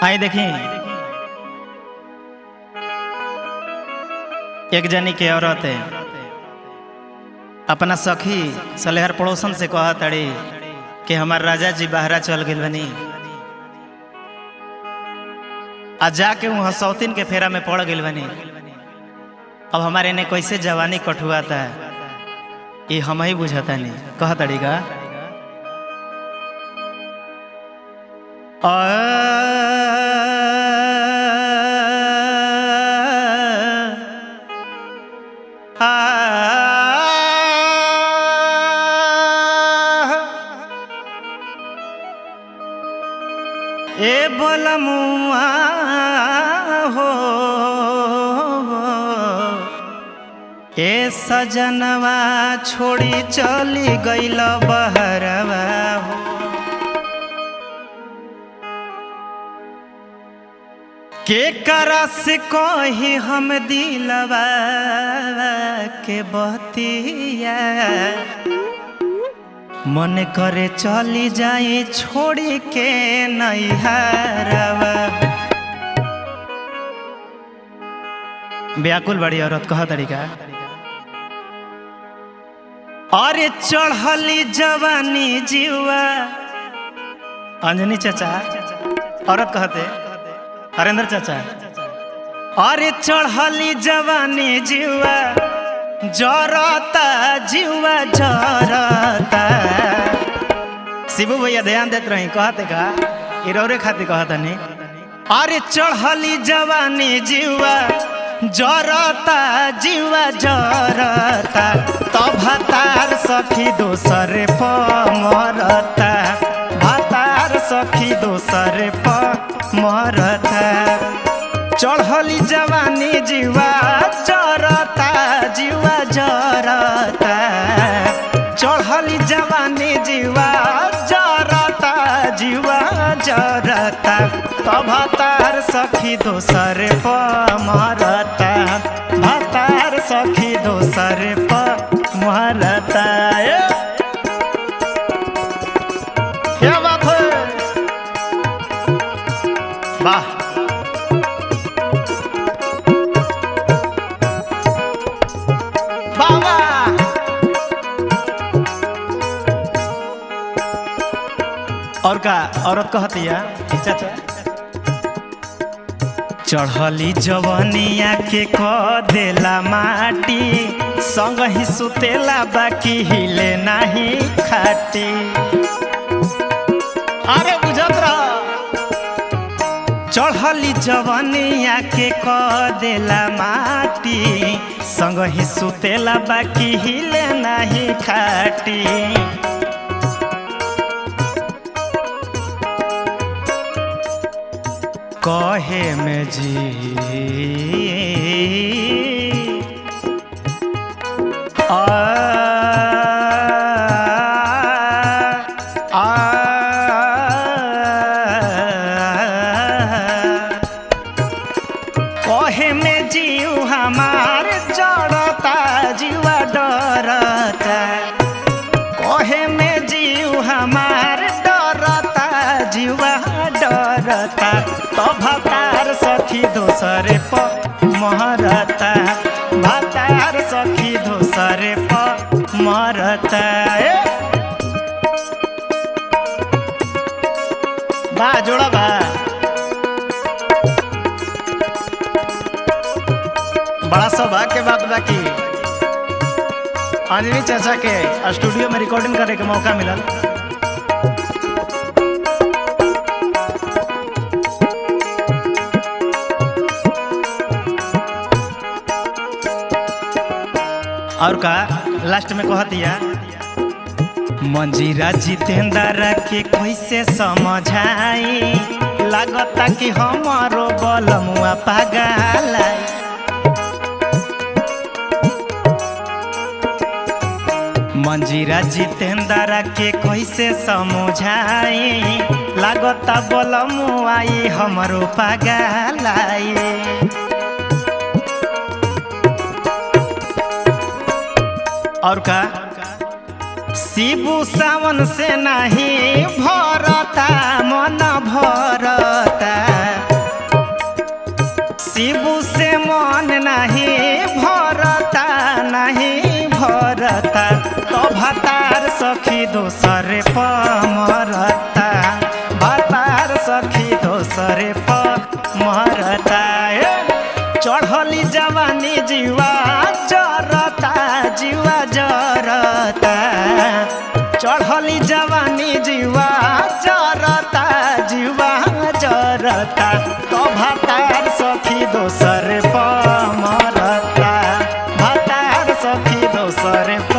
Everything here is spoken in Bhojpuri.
आई देखी एक जनी के औरत है अपना सखी सलेहर पड़ोसन से कहा तड़ी कि हमार राजा जी बाहरा चल गए बनी आ जाके वहाँ सौतीन के फेरा में पड़ गए बनी। अब हमारे ने कैसे जवानी कठुआता है ये हम ही बुझाता नहीं कहा तड़ी का ए बोलमुआ हो ए सजनवा छोड़ी चली गइल बहरवा हो के करस कही हम दिलवा के बतिया मन करे चली जाए छोड़ी के नैहरवा। व्याकुल बड़ी औरत कहा तरीका अरे चढ़ली जवानी जीवा अंजनी चाचा औरत कहते हरेंद्र चाचा अरे चढ़ली जवानी जीवा जरता जीवा जरता। शिबू भैया ध्यान देते रही कहते का इरौरे खाती कहता नहीं अरे चढ़ली जवानी जीवा जरता जीवा जरता तब भतार सखी दोसरे पर मरता भतार सखी दोसरे पर मरता। चढ़ली जवानी जीवा जरता जीवा जरता चढ़ली जवानी जीवा जरता जीवा जरता तब भतार सखी दोसरे पर मरता भतार सखी दोसरे पर मरता। क्या बात है वाह और का औरत कहती है चाचा चढ़ली जवनिया के कह देला माटी संग ही सुतेला बाकी हिले नहीं खाटी। अरे बुझत रह चढ़ली जवनिया के कह देला माटी संग ही सुतेला बाकी हिले नहीं खाटी। कहे में जी कहे में जीव हमार जड़ता जीवा डरता कहे में जीव हमार डरता जीवा डरता तो भतार सखी दोसरे पर मरता भतार सखी दोसरे पर मरता। बा जोड़ा बा बड़ा सौभाग्य के बात बाकी अंजनी चाचा के स्टूडियो में रिकॉर्डिंग करे के मौका मिलल। और का लास्ट में कह दिया मंजीरा जितेंद्र के कैसे समझाई लागता कि हमारो बलमुआ पागल। मंजीरा जितेंद्र के कैसे समझाई लागता बलमुआ हमारो पागल। और का शिबू सावन से नहीं भरता मन भरता सखी दोसरे पर मरता, भातार सखी दोसरे पर मरता। चढ़ली जवानी जीवा जरता, जीवा जरता, चढ़ली जवानी जीवा जरता, जीवा जरता। तो भातार सखी दोसरे पर मरता, भातार सखी दोसरे पर